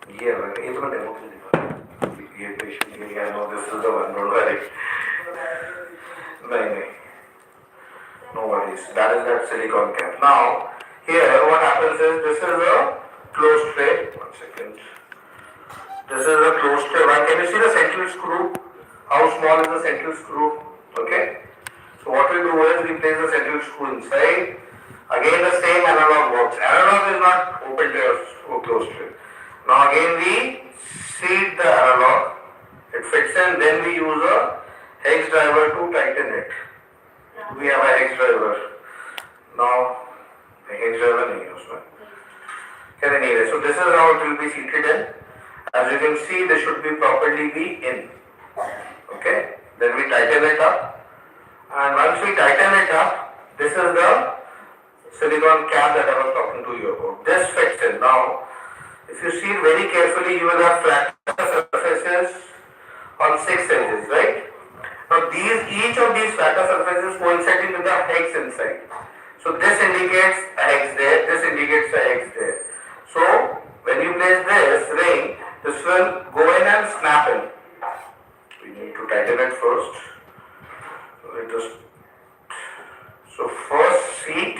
Yeah, ये तो मैं डेमो के लिए दिखा रहा हूँ। ये पेशेंट के लिए I know this is the one, don't worry. नहीं, no worries. That is that silicon cap. Now, here what happens is this is a closed tray. One second. This is a closed tray. One, can you see the central screw? How small is the central screw? Okay. So what we do is we place the central screw inside. Again the same analog works. Analog is not open tray or closed tray. Now again we seat the analog. It fits in. Then we use a hex driver to tighten it. We have a hex driver. Now hex driver नहीं है उसमें. Okay, anyway, so this is how it will be seated in. As you can see, this should be properly be in. Okay. Then we tighten it up. And once we tighten it up, this is the silicon cap that I was talking to you about. This fits in. Now, if you see it very carefully, you will have flat surfaces on 6 edges, right? Now, each of these flatter surfaces coinciding with the hex inside. So, this indicates a hex there, this indicates a hex there. So, when you place this ring, this will go in and snap in. We need to tighten it first. So first seat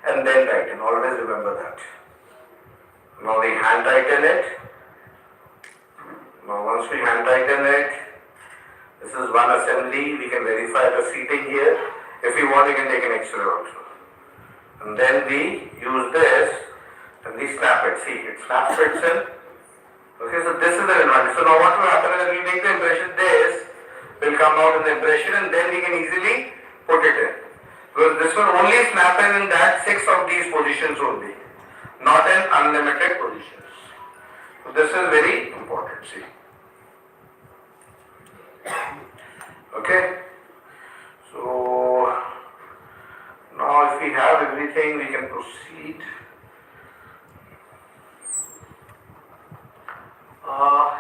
and then tighten. Always remember that. Now we hand tighten it. Now once we hand tighten it, this is one assembly. We can verify the seating here. If you want, you can take an X-ray also. And then we use this and we snap it. See, it snaps fits in. Okay, so this is the advantage. So now what will happen is we take the impression, this will come out in the impression and then we can easily put it in. Because this will only snap in that 6 of these positions only, not in unlimited positions. So this is very important, see. Okay. So now if we have everything, we can proceed.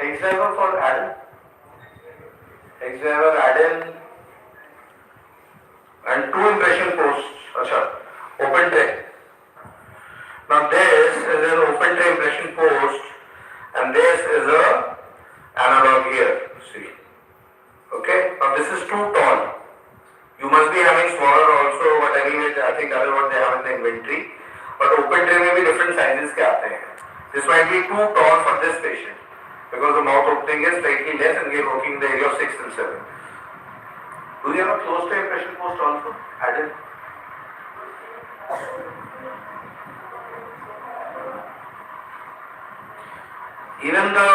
Hex driver for add-in. Hex driver add-in and 2 impression posts. Open tray. Now this is an open tray impression post and this is a analog here. See. Okay. Now this is too tall. You must be having smaller also, but anyway I think that is what they have in the inventory. But open tray may be different sizes के आते हैं. This might be too tall for this patient because the mouth opening is slightly less and we are working in the area of 6 and 7. Do you have a closed tray impression post also added? Even the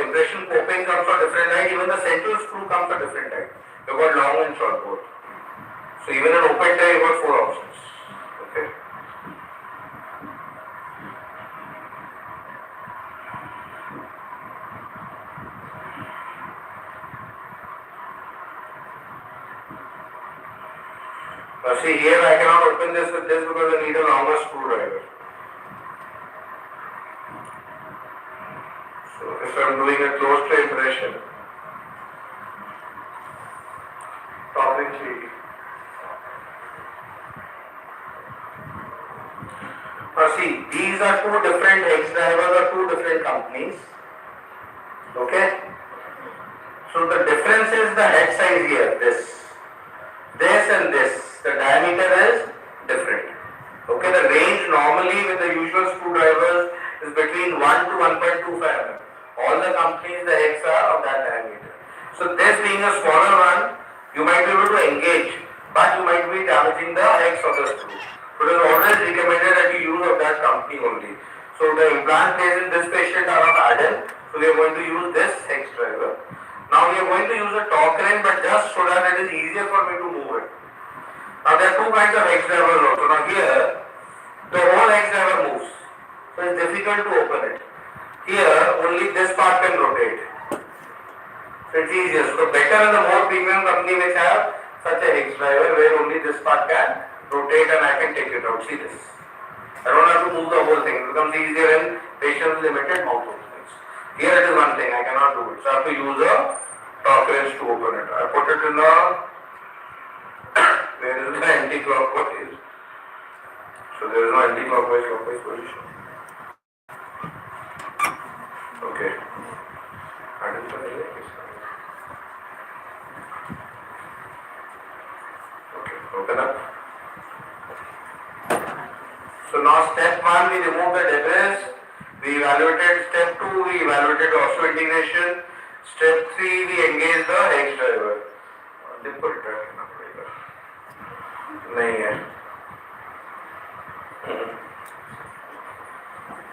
impression popping comes for different height, even the central screw comes for different height. You've got long and short both. So even in open tray, you've got 4 options. Okay. Now see here I cannot open this with this because I need a longer screwdriver. So if I am doing a closed tray impression, top ring sleeve. Now see, these are 2 different hex drivers or 2 different companies. Okay. So the difference is the head size here, this and this. The diameter is different. Okay, the range normally with the usual screwdrivers is between 1 to 1.25 mm. All the companies, the hex are of that diameter. So this being a smaller one, you might be able to engage, but you might be damaging the hex of the screw. So it is always recommended that you use of that company only. So the implant placed in this patient are of add-in. So we are going to use this hex driver. Now we are going to use a torque wrench, but just so that it is easier for me to move it. Now there are 2 kinds of hex drivers also. Now here, the whole hex driver moves. So it's difficult to open it. Here, only this part can rotate. So it's easier. So better and the more premium company which have such a hex driver where only this part can rotate and I can take it out. See this. I don't have to move the whole thing. It becomes easier in patients with limited mouth openings. Here it is one thing. I cannot do it. So I have to use a torque wrench to open it. I put it in the where is the anti-clockwise? So there is no anti-clockwise position. Okay. Okay, open up. So now step 1 we remove the debris, we evaluated step 2 we evaluated also integration, step 3 we engage the X driver. नहीं है.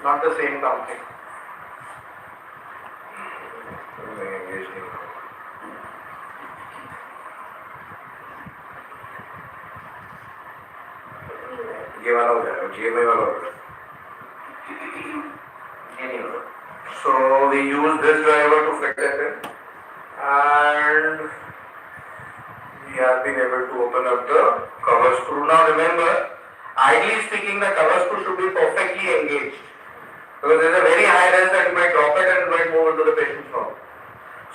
Not the same company. नहीं engage नहीं. ये वाला हो जाएगा, GMA वाला हो जाएगा. ये नहीं होगा. So we use this driver to fit it in, and we have been able to open up the cover screw. Now remember, ideally speaking, the cover screw should be perfectly engaged, because there is a very high risk that you might drop it and it might move into the patient's mouth.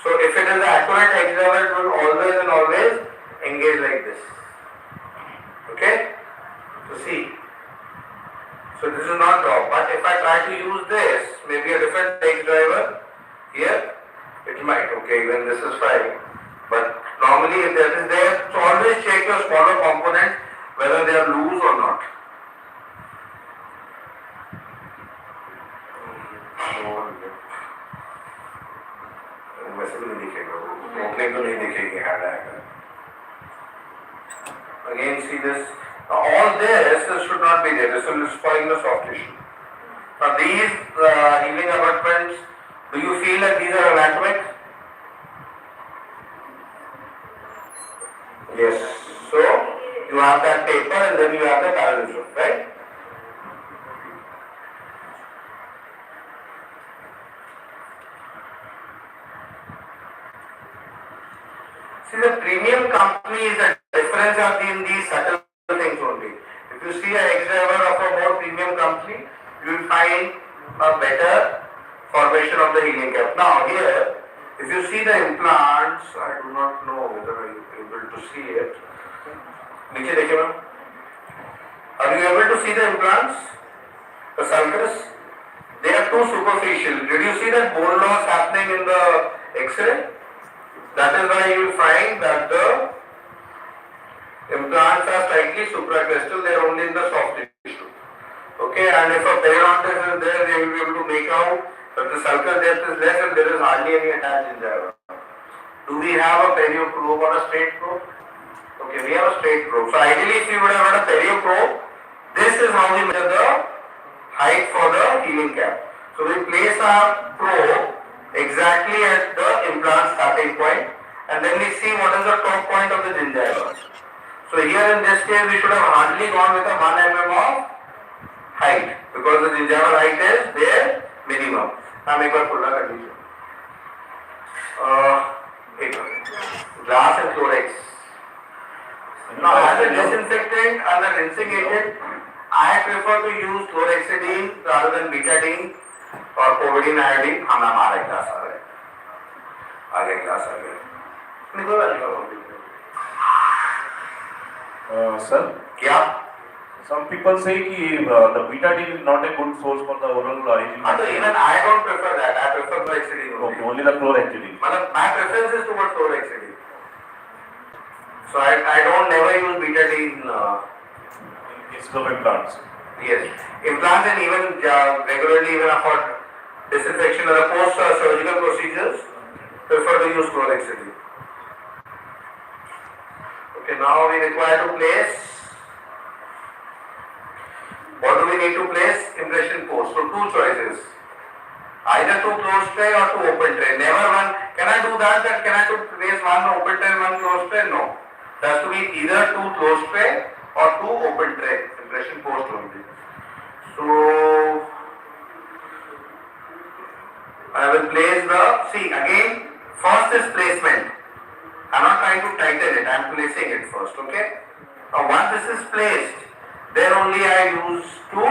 So if it is the accurate X driver, it will always and always engage like this. Okay? So see. So this is not drop, but if I try to use this, maybe a different X driver here, it might. Okay, even this is fine. But normally if that is there, so always check your smaller components whether they are loose or not. वैसे भी नहीं दिखेगा, opening तो नहीं दिखेगी hard आएगा. Again see this. Now all this should not be there. This will spoil the soft tissue. Now these healing abutments, do you feel that these are anatomic? Yes. So you have that taper and then you have the parallelism, right? See, the premium company is the difference of in these subtle things only. If you see an X driver of a more premium company, you will find a better formation of the healing cap. Now here, if you see the implants, I do not know whether I am able to see it. नीचे देखिए ma'am. Are you able to see the implants? The sulcus? They are too superficial. Did you see that bone loss happening in the X-ray? That is why you will find that the implants are slightly supracrustal, they are only in the soft tissue. Okay, and if a periodontist is there, they will be able to make out that the sulcus depth is less and there is hardly any attached gingiva. Do we have a perio probe or a straight probe? Okay, we have a straight probe. So ideally if we would have had a perio probe, this is how we measure the height for the healing cap. So we place our probe exactly at the implant starting point, and then we see what is the top point of the gingiva. So here in this case we should have hardly gone with a 1 mm of height, because the gingival height is their minimum. हम एक बार खुला कर लीजिए. Glass and Chlorix. Now as a disinfectant and a rinsing agent, I prefer to use chlorhexidine rather than betadine और कोविडीन iodine. हमें हमारा glass आ गया, आगे ग्लास आ गया. Sir, क्या? some people say कि the betadine is not a good source for the oral hygiene. So even I don't prefer that. I prefer chlorhexidine only. Okay, only the chlorhexidine. My preference is towards chlorhexidine. So I don't never use betadine. In case of implants. Yes, implants and even regularly even for disinfection or post-surgical procedures, prefer to use chlorhexidine. Okay, now we require to place. What do we need to place? Impression post. So two choices. Either two closed tray or two open tray. Never one. Can I do that? Can I place one open tray and one closed tray? No. It has to be either two closed tray or two open tray. Impression post only. So I will place the. See again. First is placement. I am not trying to tighten it. I am placing it first. Okay. Now once this is placed, then only I use to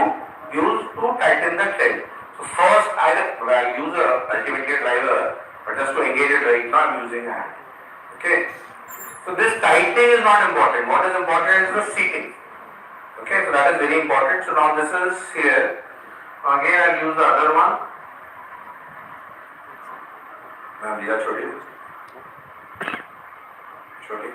tighten the tail. So first I will use a ultimately driver, but just to engage it right now I am using a hand. Okay. So this tightening is not important. What is important is the seating. Okay, so that is very important. So now this is here. Again I will use the other one. Ma'am, these are choti. Choti.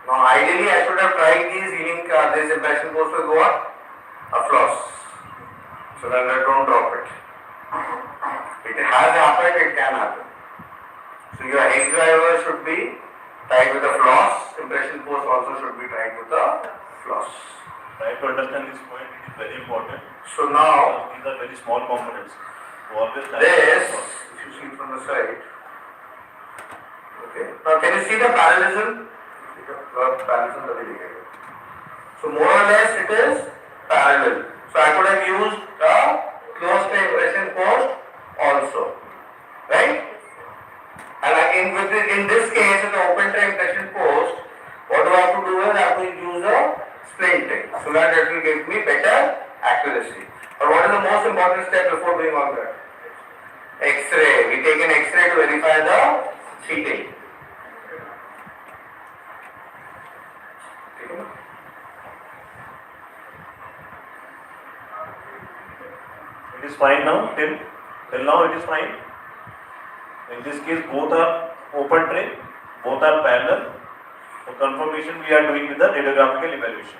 Now, ideally, I should have tried these healing, this impression post with what? A floss. So that I don't drop it. It has happened, it can happen. So your X driver should be tied with a floss. Impression post also should be tied with a floss. Try to understand this point, it is very important. So now, these are very small components. So always this, if you see from the side, okay. Now can you see the parallelism? So more or less it is parallel. So I could have used a closed impression post also, right? And in this case, in the open tray impression post, what do I have to do is I have to use a splint tray so that it will give me better accuracy. But what is the most important step before doing all that? X-ray. We take an X-ray to verify the seating. It is fine now, till now it is fine. In this case, both are open tray, both are parallel. So confirmation we are doing with the radiographical evaluation.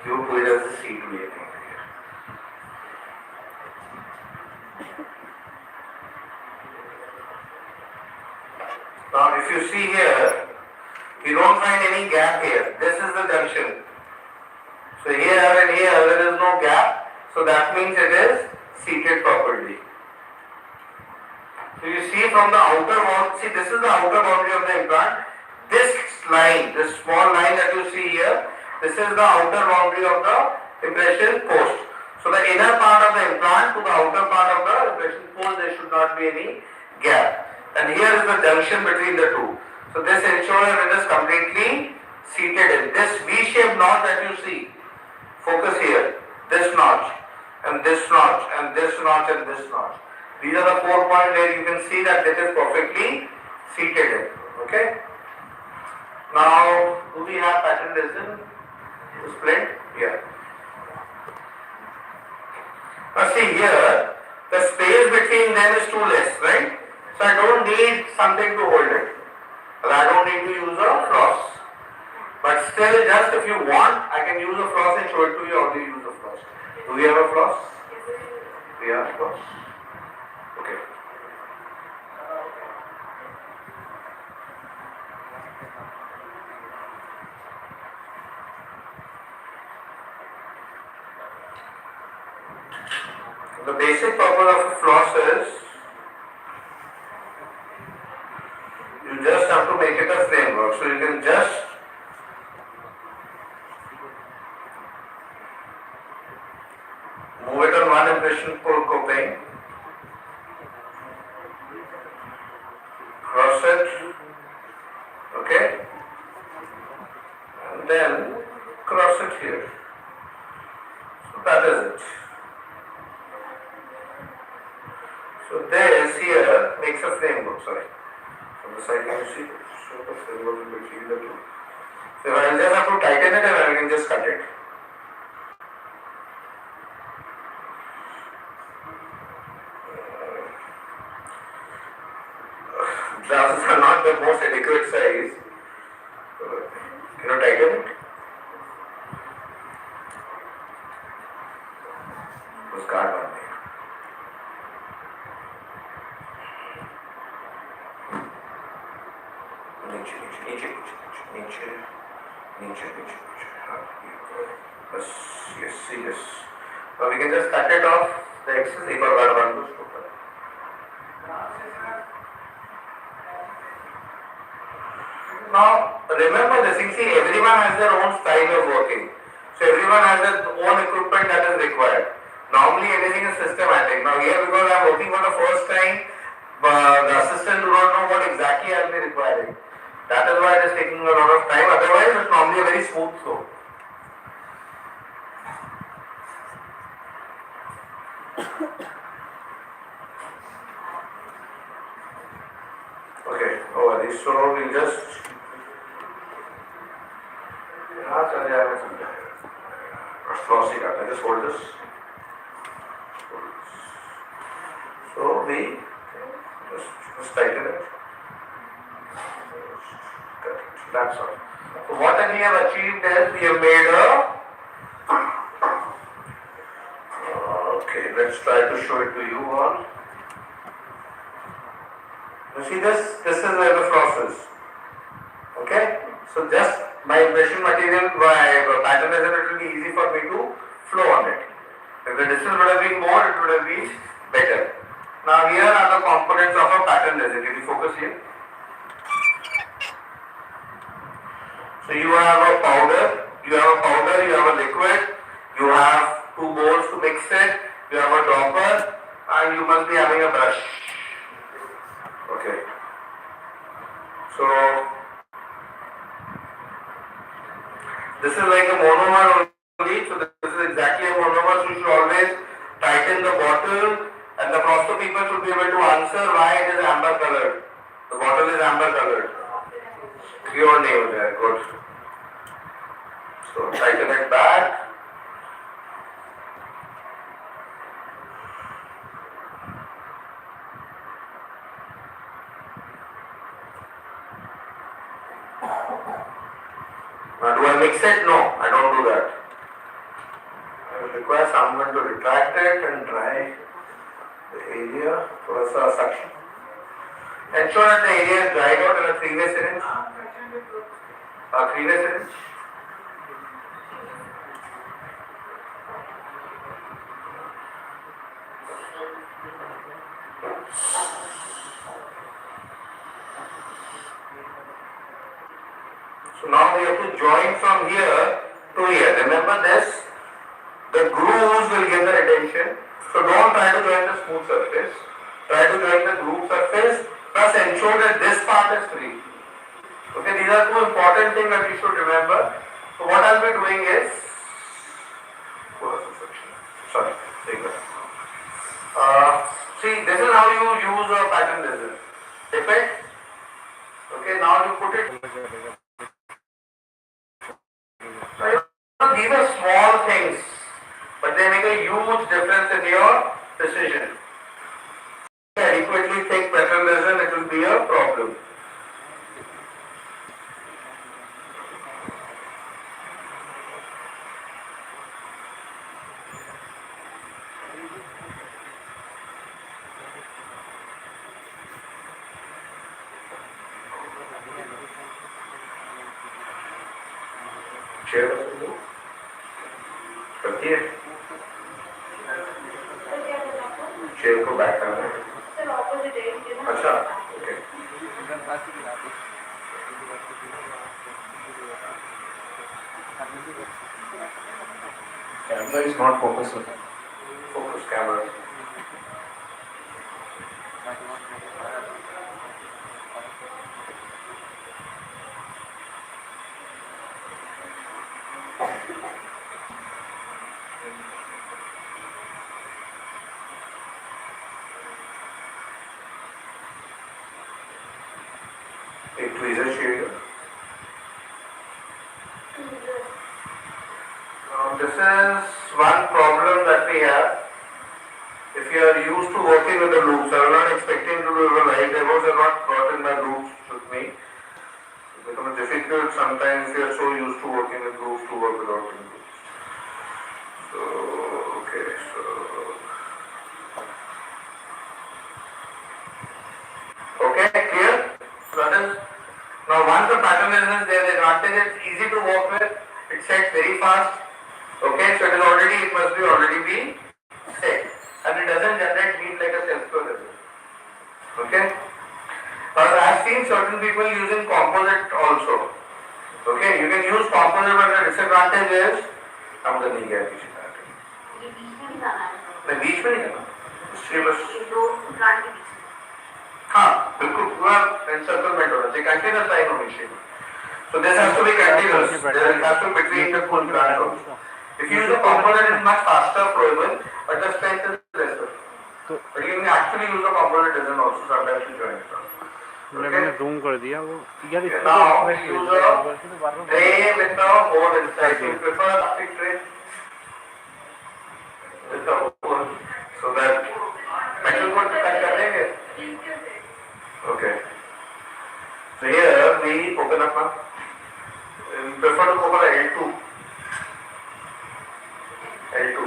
You put it as a seat way. Now if you see here, you don't find any gap here. This is the junction. So here and here there is no gap. So that means it is seated properly. So you see from the outer boundary, see this is the outer boundary of the implant. This line, this small line that you see here, this is the outer boundary of the impression post. So the inner part of the implant to the outer part of the impression post, there should not be any gap. And here is the junction between the two. So this ensures that it is completely seated in. This V-shaped notch that you see, focus here, this notch, and this notch, and this notch, and this notch. These are the 4 points where you can see that it is perfectly seated in. Okay? Now, do we have pattern resin? Splint? Yeah. Now see here, the space between them is too less, right? So I don't need something to hold it. I don't need to use a floss. But still, just if you want, I can use a floss and show it to you how to use a floss. Do we have a floss? We have a floss. Okay. The basic purpose of a floss is you just have to make it a framework. So you can just move it on one impression for coping, cross it, okay, and then cross it here. So that is it. So this here makes a framework, sorry. From the side can you see, show the framework between the two. So I will just have to tighten it and I can just cut it. Glasses are not the most adequate size. Can you tighten it? उस card बांधने नीचे नीचे नीचे नीचे नीचे नीचे नीचे नीचे हाँ बस yes see this. Now we can just cut it off the excess. एक और कार्ड बांध दो उसको ऊपर. Now remember this thing, see everyone has their own style of working. So everyone has their own equipment that is required. Normally everything is systematic. Now here because I am working for the first time, the assistant do not know what exactly I will be requiring. That is why it is taking a lot of time. Otherwise, it's normally a very smooth flow. Okay, no worries. So we'll just. Flossy cut. I just hold this. So we just tighten it. That's all. So what we have achieved is we have made a. Okay, let's try to show it to you all. You see this? This is where the floss is. Okay? So just my impression material, my pattern is it will be easy for me to flow on it. If the distance would have been more, it would have been better. Now here are the components of a pattern resin. Can you focus here? So you have a powder, you have a liquid, you have two bowls to mix it, you have a dropper, and you must be having a brush. Okay. So this is like a monomer only. So this is exactly a monomer. So you should always tighten the bottle, and the prosto people should be able to answer why it is amber colored. The bottle is amber colored. Your name there, good. So tighten it back. Now do I mix it? No, I don't do that. I will require someone to retract it and dry the area for a suction. Ensure that the area is dried out in a 3-way syringe. A 3-way syringe. So now we have to join from here to here. Remember this, the grooves will give the retention. So don't try to join the smooth surface. Try to join the groove surface. Plus ensure that this part is free. Okay, these are two important things that you should remember. So what I'll be doing is, sorry, take that. See, this is how you use a pattern resin. Dip it. Okay, now you put it. These are small things, but they make a huge difference in your precision. Adequately thick pattern resin, it will be a problem. Chair करती है chair को back करना है अच्छा okay Camera is not focusing. Focus camera. एक tweezer चाहिए. This is one problem that we have. If you are used to working with the loops, I am not expecting to do it right. I was not brought in my loops with me. It becomes difficult sometimes if you are so used to working with loops to work without loops. So, okay, so. Okay, clear? So that is, now once the pattern is there, the advantage is easy to work with, it sets very fast. Okay, so it must be already be set. And it doesn't generate heat like a self-flow resin. Okay? But I have seen certain people using composite also. Okay, you can use composite, but the disadvantage is हम तो नहीं गए पीछे जाके. ये बीच में नहीं जाना है. मैं बीच में नहीं जाना. ये दो प्लांट के बीच में. हाँ बिल्कुल पूरा encirclement होना चाहिए, continuous line होनी चाहिए. So this has to be continuous. There has to be between the full plant also. If you use a component, it is much faster flowable, but the strength is lesser. But you can actually use a component doesn't also sometimes you join it. मैंने zoom कर दिया वो यार Okay, इसको now refresh use भेज a दो बार बार tray with the hole inside. You prefer a plastic tray with the hole so that metal को cut कर देंगे. Okay. So here we open up a. We prefer to go for a L2. L2.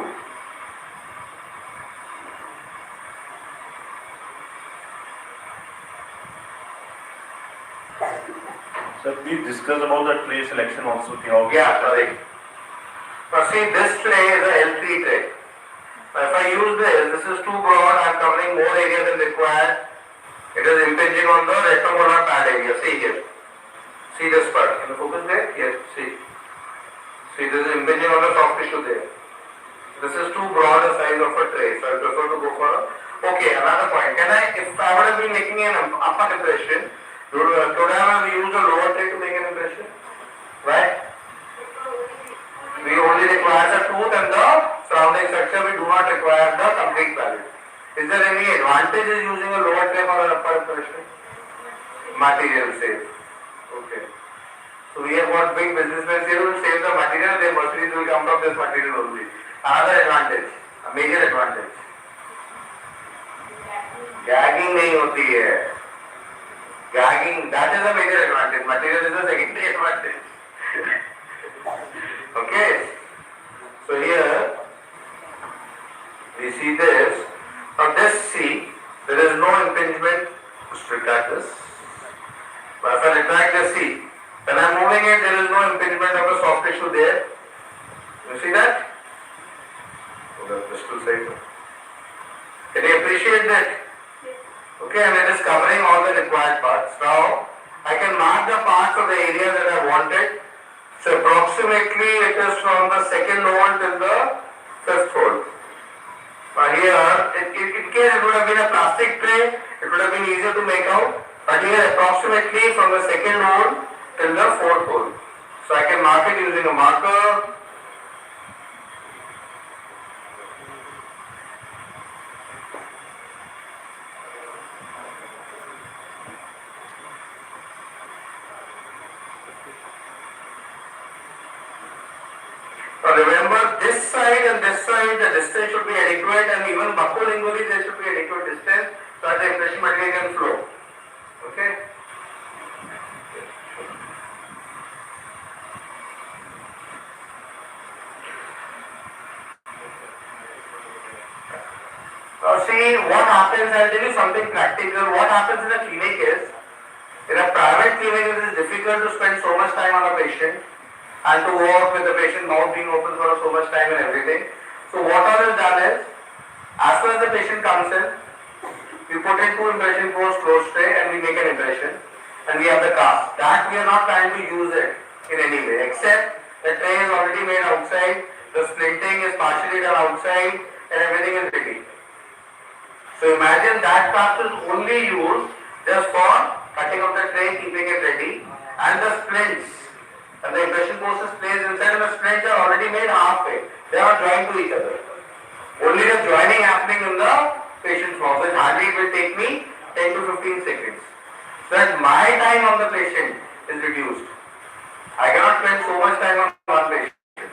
Sir, please discuss about the tray selection also. Yeah, sorry. Now see, this tray is a L3 tray. Now if I use this is too broad, I am covering more area than required. It is impinging on the retromolar pad area. See here. See this part. Can you focus there? Yes, see. See, this is impinging on the soft tissue there. This is too broad a size of a tray, so I prefer to go for a. Okay, another point. Can I, if I would have been making an upper impression, could I have used a lower tray to make an impression? Right? We only require the tooth and the surrounding structure. We do not require the complete palate. Is there any advantage in using a lower tray for an upper impression? Material save. Okay. So we have got big businessmen here who will save the material. Their mercenaries will come from this material only. Another advantage, a major advantage. Gagging नहीं होती है. Gagging, that is a major advantage. Material is a secondary advantage. Okay. So here we see this. Now this see, there is no impingement. Just retract this. But if I retract this see, when I am moving it, there is no impingement of the soft tissue there. You see that? Crystal side. Can you appreciate that? Okay, and it is covering all the required parts. Now, I can mark the parts of the area that I wanted. So approximately it is from the second hole till the fifth hole. Here, in case it would have been a plastic tray, it would have been easier to make out. But here approximately from the second hole till the fourth hole. So I can mark it using a marker. Now remember, this side and this side, the distance should be adequate, and even buccolingually there should be adequate distance so that the impression material can flow. Okay? Now see what happens, I'll tell you something practical. What happens in a clinic is, in a private clinic it is difficult to spend so much time on a patient and to work with the patient mouth being open for so much time and everything. So what all is done is, as soon as the patient comes in, we put in 2 impression codes closed tray and we make an impression and we have the cast. That we are not trying to use it in any way, except the tray is already made outside, the splinting is partially done outside and everything is ready. So imagine that cast is only used just for cutting of the tray, keeping it ready, and the splints. And the impression post is placed inside and the splints are already made halfway. They are joined to each other. Only the joining happening in the patient's mouth. So hardly it will take me 10 to 15 seconds. So that my time on the patient is reduced. I cannot spend so much time on one patient.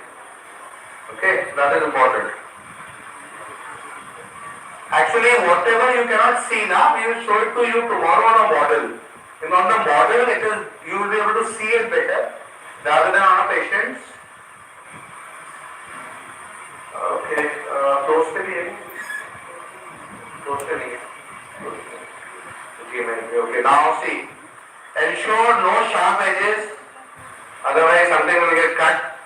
Okay, so that is important. Actually, whatever you cannot see now, we will show it to you tomorrow on a model. And on the model, you will be able to see it better rather than on a patient's. Okay, close to the close to the okay, now see. Ensure no sharp edges, otherwise something will get cut.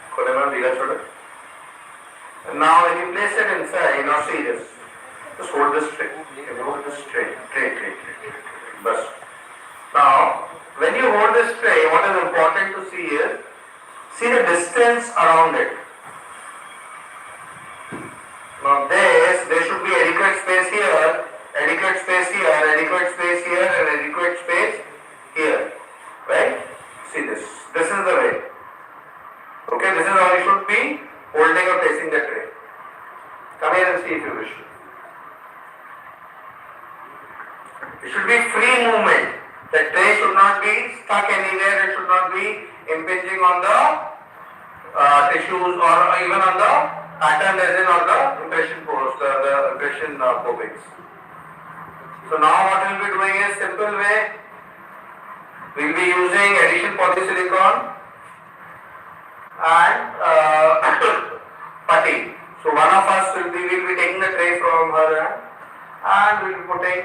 And now when you place it inside, now see this. Just hold this straight. Hold this straight. Bus. Now, when you hold this tray, what is important to see is, see the distance around it. Now there should be adequate space here adequate space here, adequate space here, and adequate space here. Right? See this. This is the way. Okay, this is how you should be holding or placing the tray. Come here and see if you wish. It should be free movement. The tray should not be stuck anywhere. It should not be impinging on the tissues or even on the pattern resin or the impression post, the impression coatings. So now what we will be doing is simple way. We will be using addition polysilicon and putty. So one of us will be taking the tray from her hand and we will be putting.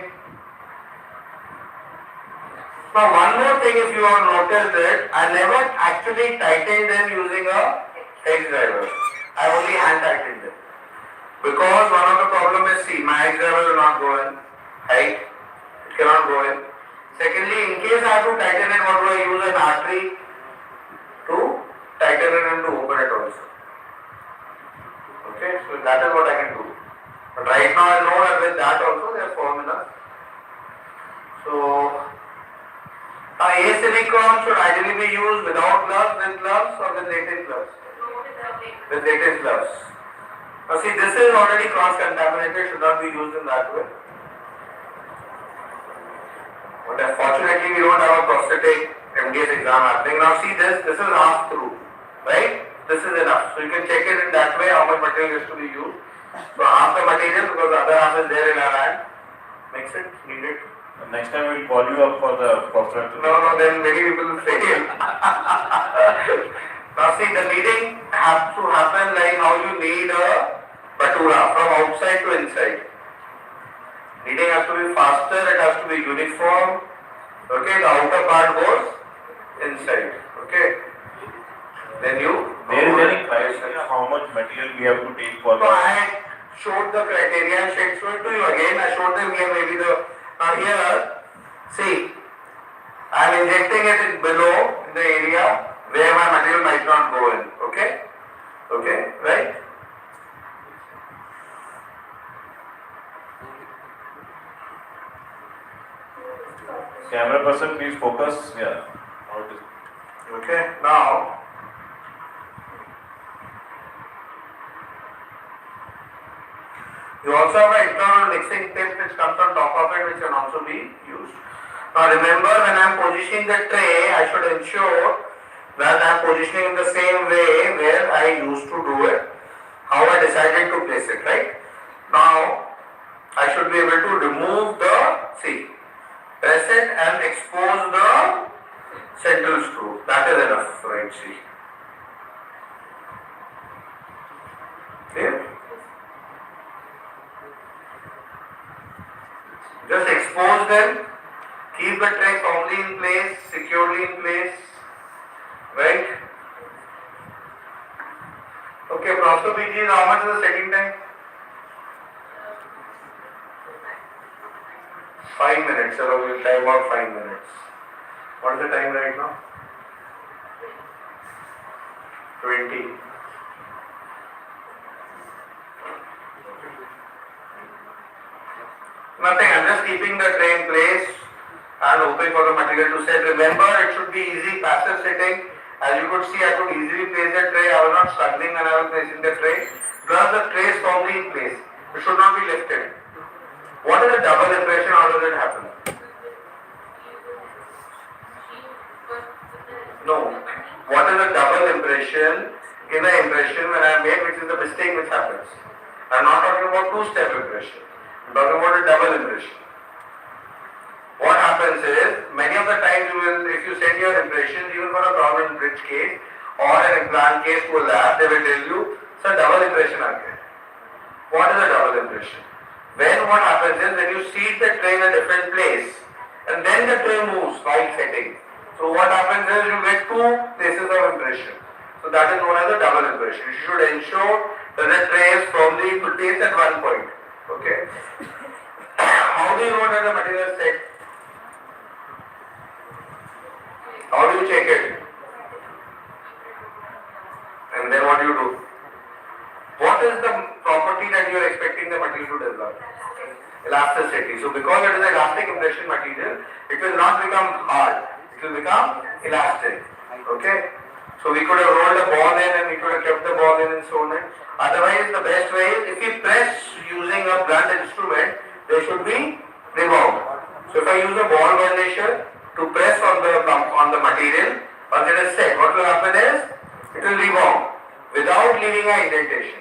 Now one more thing, if you have noticed it, I never actually tightened them using a hex driver. I only hand tightened them. Because one of the problem is, see, my hex driver will not go in height. It cannot go in. Secondly, in case I have to tighten it, what do I use? An artery to tighten it and to open it also. Okay, so that is what I can do. But right now I know that with that also they are firm enough. So, A silicone should ideally be used without gloves, with gloves or with latex gloves? With latex gloves. Now see, this is already cross-contaminated, should not be used in that way. But unfortunately we don't have a prosthetic MDS exam happening. Now see this is half through, right? This is enough. So you can check it in that way how much material is to be used. So half the material because the other half is there in our hand. Mix it, knead it. Next time we'll call you up for the prosthetic. No, then many people will fail. Now see, the kneading has to happen like how you knead a batura from outside to inside. Kneading has to be faster, it has to be uniform. Okay, the outer part goes inside. Okay. Then you. There is any criteria how much material we have to take for So that? I showed the criteria and showed it to you again. I showed them here maybe the. Now here, see, I am injecting it in below in the area where my material might not go in. Okay? Okay, right? Camera person, please focus. Yeah. How it is. Okay, now you also have an internal mixing tip which comes on top of it which can also be used. Now remember, when I am positioning the tray, I should ensure that I am positioning in the same way where I used to do it, how I decided to place it, right? Now I should be able to remove the, see, press it and expose the central screw. That is enough, right? See. Clear? Just expose them, keep the tray firmly in place, securely in place, right? Okay, PG, how much is the setting time? 5 minutes, so we'll time about 5 minutes. What is the time right now? 20. Nothing, I'm just keeping the tray in place and hoping for the material to set. Remember, it should be easy, passive sitting. As you could see, I could easily place the tray. I was not struggling when I was placing the tray. Plus, the tray is firmly in place. It should not be lifted. What is the double impression? How does it happen? No. What is the double impression in the impression when I made, which is the mistake which happens? I'm not talking about two-step impression. I'm talking about a double impression. What happens is, many of the times you will, if you send your impressions, even for a crown and bridge case or an implant case to a lab, they will tell you, sir, double impression aa gaya. What is a double impression? When what happens is, when you seat the tray in a different place, and then the tray moves while setting. So what happens is, you get two places of impression. So that is known as a double impression. You should ensure that the tray is firmly placed at one point. Okay. How do you know that the material is set? How do you check it? And then what do you do? What is the property that you are expecting the material to develop? elasticity. So because it is an elastic impression material, it will not become hard. It will become elastic. Okay? So we could have rolled a ball in and we could have kept the ball in and so on. Otherwise, the best way is if we press using a blunt instrument, there should be rebound. So if I use a ball burnisher to press on the material, once it is set, what will happen is it will rebound without leaving an indentation.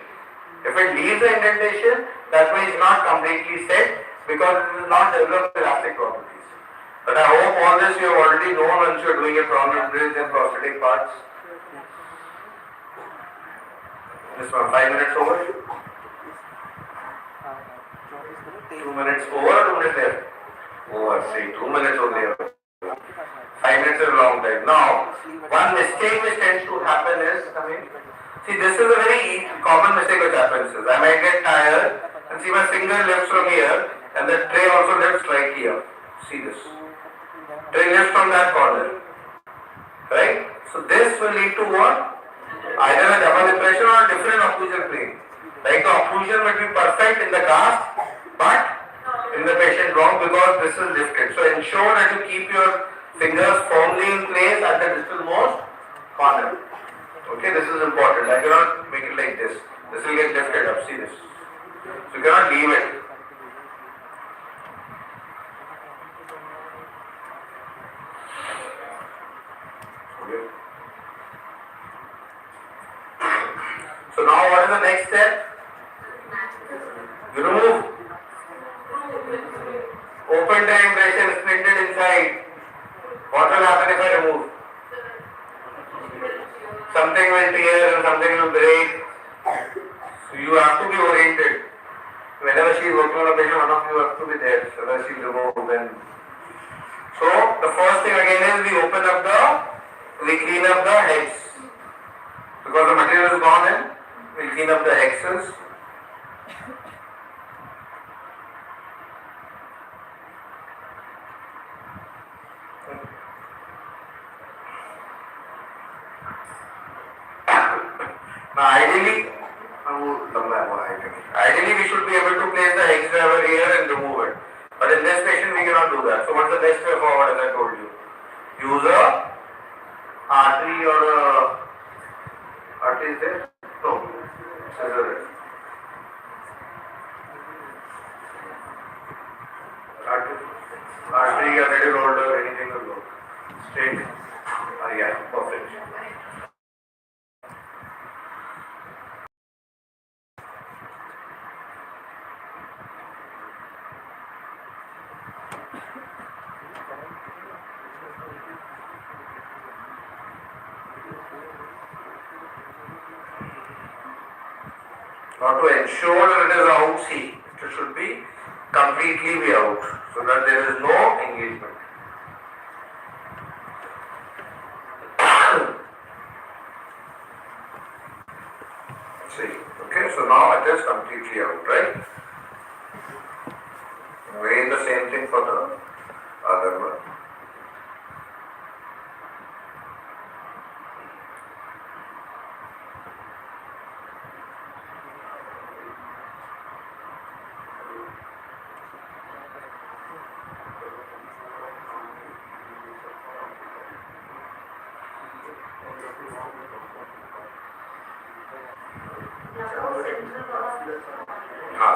If it leaves an indentation, that means it's not completely set because it will not develop elastic properties. But I hope all this you have already known once you are doing a problem bridge and prosthetic parts. This one, 5 minutes over? 2 minutes over or 2 minutes left? Over, see, 2 minutes only. 5 minutes is a long time. Now, one mistake which tends to happen is, see, this is a very common mistake which happens is, I might get tired and see my finger lifts from here and the tray also lifts right here. See this. Tray lifts from that corner. Right? So this will lead to what? Either a double impression or a different occlusion plane. Like the occlusion will be perfect in the cast, but in the patient wrong because this is lifted. So ensure that you keep your fingers firmly in place at the distalmost corner. Okay, this is important. I cannot make it like this. This will get lifted up. See this. So you cannot leave it. Okay. So now what is the next step? You remove. Open the impression is printed inside. What will happen if I remove? Something will tear and something will break. So you have to be oriented. Whenever she is working on a patient, one of you have to be there. So that she will remove then. So the first thing again is we clean up the heads. Because the material is gone in, we clean up the hexes. Now ideally we should be able to place the hex driver here and remove it. But in this patient we cannot do that. So what's the best way forward as I told you? Use a artery or a artery is there? No. Scissor it. Artery or ready roller, anything will go. Straight. Yeah, perfect. Now to ensure that it is out, see, it should be completely be out so that there is no engagement. See, okay, so now it is completely out, right? Again the same thing for the other one.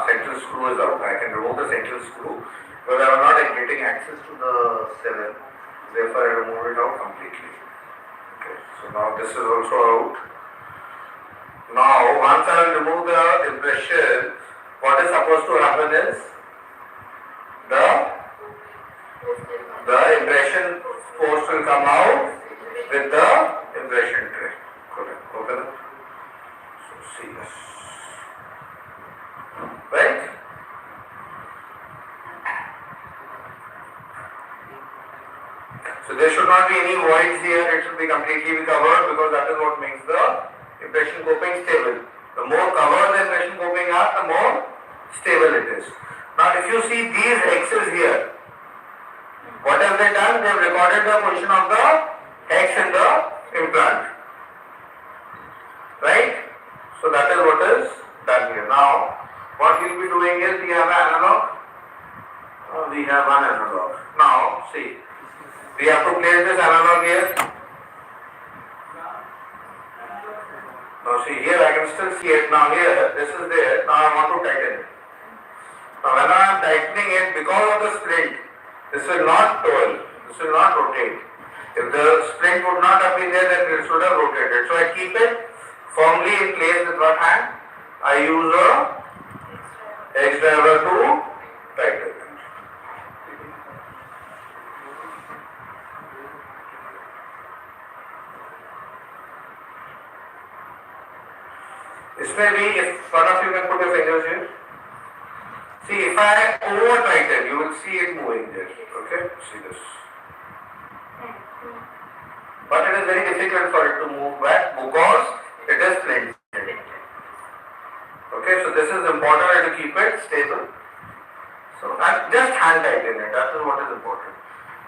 Central screw is out. I can remove the central screw because I was not getting access to the cylinder. Therefore, I remove it out completely. Okay. So now this is also out. Now, once I will remove the impression, what is supposed to happen is the impression force will come out with the impression tray. Correct. Okay. So see this. Right? So there should not be any voids here, it should be completely covered because that is what makes the impression coping stable. The more covered the impression coping are, the more stable it is. Now if you see these X's here, what have they done? They have recorded the position of the X in the implant. Right? So that is what is done here. Now what we will be doing is we have an analog We have to place this analog here. Now see here, I can still see it. Now here, this is there. Now I want to tighten it. Now when I am tightening it, because of the splint, this will not twirl. This will not rotate. If the splint would not have been there, then it should have rotated. So I keep it firmly in place with one hand. I use a X driver to tighten it. इसमें भी, if one of you can put your fingers here. See, if I over tighten, you will see it moving there. Okay, see this. But it is very difficult for it to move back because it is splinted. Okay, so this is important to keep it stable. So I just hand tighten it. That is what is important.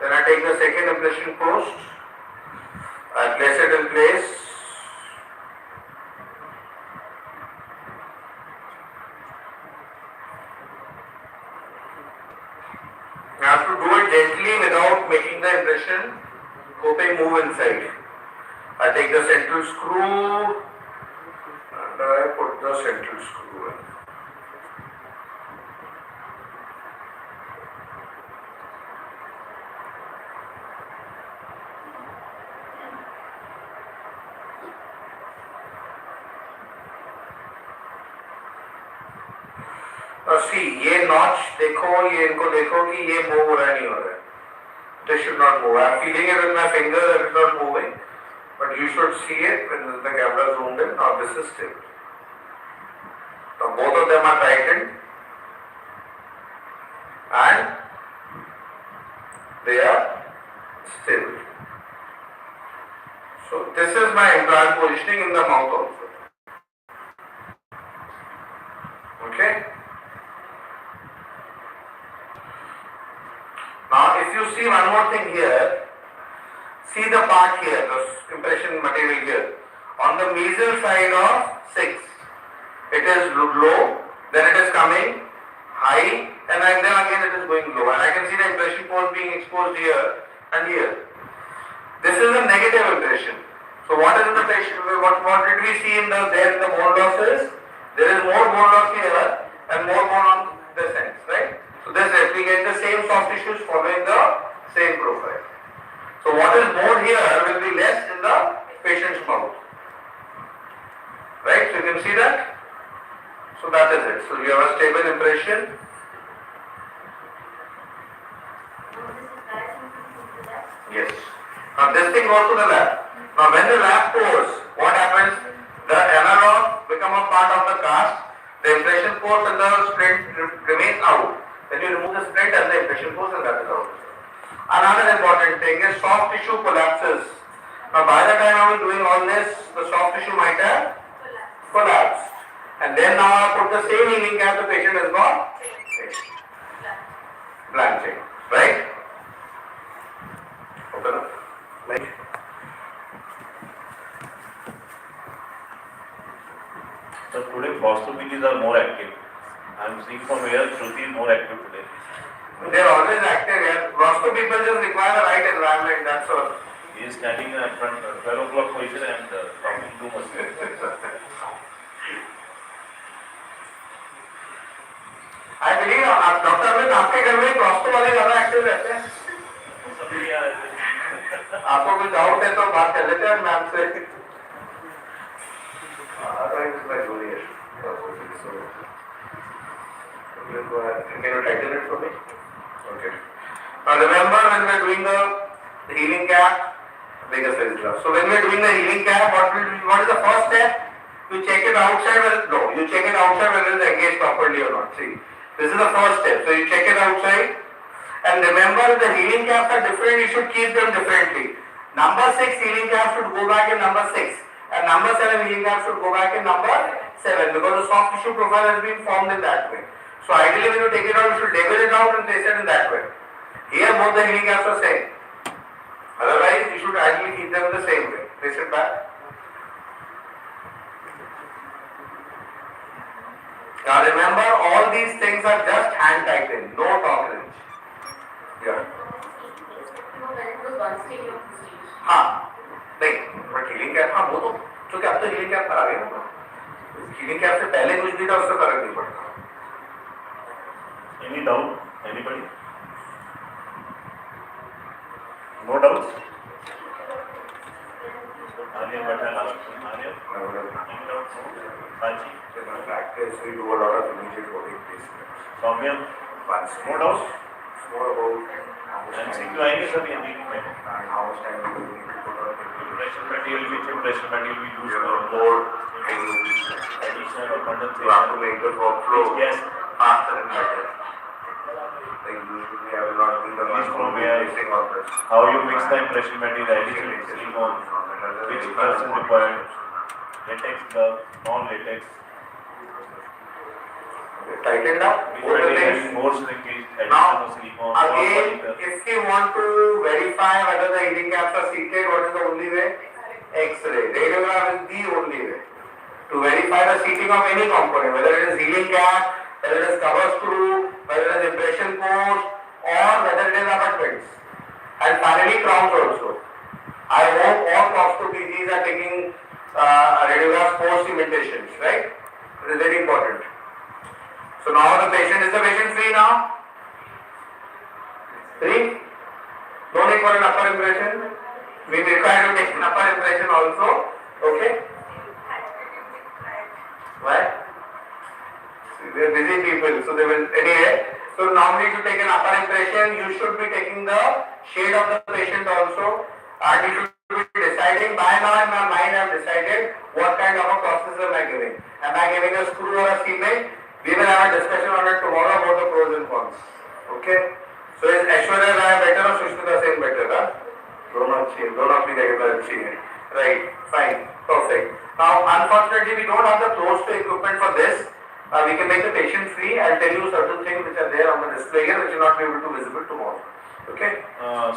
Then I take the second impression post. I place it in place. I have to do it gently without making the impression coping move inside. I take the central screw and I put the central screw in. See, ये notch देखो, ये इनको देखो कि ये move हो रहा है नहीं हो रहा है. This should not move. I am feeling it with my finger that it's not moving, but you should see it when the camera zoomed in. Now this is stable. Now both of them are tightened and they are stable. So this is my implant positioning in the mouth also. Okay. Now, if you see one more thing here, see the part here, the impression material here. On the mesial side of 6, it is low, then it is coming high, and then again it is going low. And I can see the impression post being exposed here and here. This is a negative impression. So what is in the patient? What did we see in the bone losses? There is more bone loss here and more bone on this end, right? So this is, we get the same soft tissues following the same profile. So what is more here will be less in the patient's mouth. Right? So you can see that? So that is it. So you have a stable impression. Yes. Now this thing goes to the lab. Now when the lab pours, what happens? The analog become a part of the cast. The impression pours and the splint remains out. Then you remove the splint and the impression pours and that is out. Another important thing is soft tissue collapses. Now by the time I was doing all this, the soft tissue might have collapsed. And then now I put the same healing cap, the patient has got blanching. Right? Open up. Like. So today possibilities are more active. I am seeing from here Shruti is more active today. They are always active. Yeah. Lots of people just require the right environment, that's all. He is standing in front 12 o'clock position and talking too much. I believe doctor Amit आपके घर में प्रोस्टो वाले ज्यादा active रहते हैं. आपको कोई doubt है तो बात कर लेते हैं मैम से. Can you tighten it for me? Okay. Now remember when we are doing the healing cap, bigger size glove. So when we are doing the healing cap, what is the first step? You check it outside. You check it outside whether it is engaged properly or not. See, this is the first step. So you check it outside, and remember the healing caps are different. You should keep them differently. Number 6 healing cap should go back in number 6, and number 7 healing cap should go back in number 7 because the soft tissue profile has been formed in that way. So ideally when you take it out, you should label it out and place it in that way. Here both the healing caps are same. Otherwise you should ideally keep them in the same way. Place it back. Now remember all these things are just hand tightened, no torque wrench. Yeah. one stage of the stage. हाँ नहीं but healing cap हाँ वो तो क्योंकि अब तो healing cap पर आ गए ना हीलिंग कैप से पहले कुछ भी था उससे फर्क नहीं पड़ता Any doubt? Anybody? No doubts? Arya, but last one. Arya? Any doubts? Sachi? in practice we do a lot of immediate body placement Soumya? once No doubts? it's more about how much MCQ time आएंगे सभी अभी में and how much time we need to put on Impression material which impression material we use you for know more addition or you have to condensation. make the workflow Yes. faster and better. Like usually I will not be the one Please who from will be where? placing all this. How you mix the impression material, addition, silicone, which gloves is required, latex glove, non-latex, Tightened up which both the material things. having more shrinkage, addition Now, of silicone, or again, polymer. if we want to verify whether the heating caps are seated, what is the only way? X-ray. Radiograph is the only way to verify the seating of any component, whether it is heating cap, whether it is cover screw, whether it is impression post, or whether it is abutments. And finally, crowns also. I hope all props to PGs are taking radiograph post cementations, right? It is very important. So now is the patient free now? Free? No need for an upper impression. We require to take an upper impression also. Okay? Why? They are busy people, so they will anyway. So normally to take an upper impression, you should be taking the shade of the patient also, and you should be deciding. By now in my mind, I have decided what kind of a process am I giving. Am I giving a screw or a cement? We will have a discussion on it tomorrow about the pros and cons. Okay? So is Aishwarya Rai better or Sushmita Sen better? Huh? दोनों अच्छी है, दोनों अपनी जगह पर अच्छी है. Right, fine, perfect. Now, unfortunately, we don't have the closed to equipment for this. We can make the patient free. I'll tell you certain things which are there on the display here, which will not be able to visible tomorrow. Okay?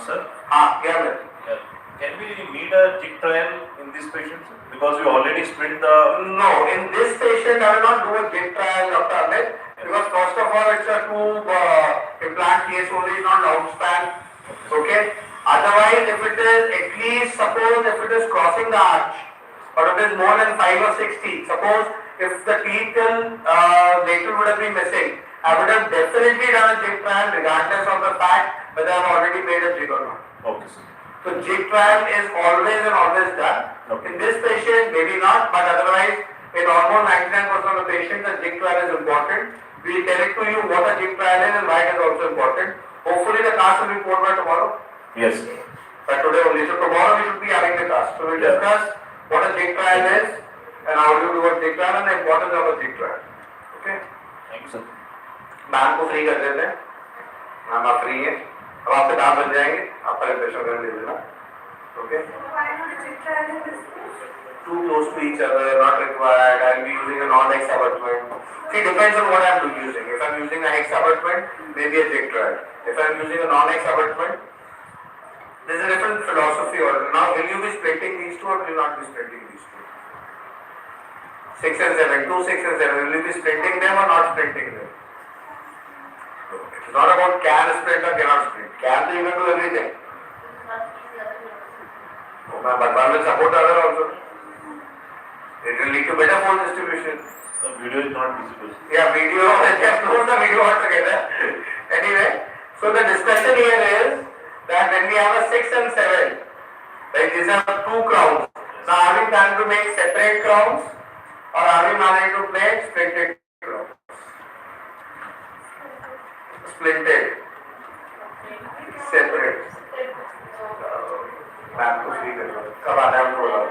Sir, Yeah, can we need a jig trial in this patient? Because we already split the. No, in this patient, I will not do a jig trial, Dr. Amit, because first of all, it's a tube implant case only, not loud span. Okay? Otherwise, if it is at least, suppose if it is crossing the arch, or if it is more than 5 or 6 teeth, suppose if the teeth till lateral would have been missing, I would have definitely done a jig trial regardless of the fact whether I have already made a jig or not. Okay, sir. So jig trial is always and always done. Okay. In this patient, maybe not, but otherwise, in almost 99% of the patients, the jig trial is important. We will tell it to you what a jig trial is and why it is also important. Hopefully, the cast will be poured by tomorrow. Yes. But today only. So tomorrow we should be having the cast. So we will discuss what a jig trial is and how do you do a jig trial and the importance of a jig trial. Okay? Thank you, sir. Ma'am को free कर देते हैं. Ma'am आप free हैं. अब आपसे काम बन जाएंगे. आप प्रेजेंटेशन कर ले लेना. Okay? Why not a jig trial in this case? Too close to each other, not required. I will be using a non-hex abutment. See, depends on what I am using. If I am using a hex abutment, maybe a jig trial. If I am using a non-hex abutment, there is a different philosophy. Or now, will you be splitting these two or will you not be splitting these two? 6 and 7, 2, 6 and 7. Will you be splitting them or not splitting them? It's not about can split or cannot split. Can you can do everything. But one will support the other also. It will lead to better force distribution. The video is not visible. Yeah, video, just close the video altogether. Anyway, so the discussion here is that when we have a 6 and 7, like these are 2 crowns. Now are we planning to make separate crowns or are we planning to make splinted crowns? Splinted. Separate. Ma'am को free कर दो. कब आना है हमको बताओ.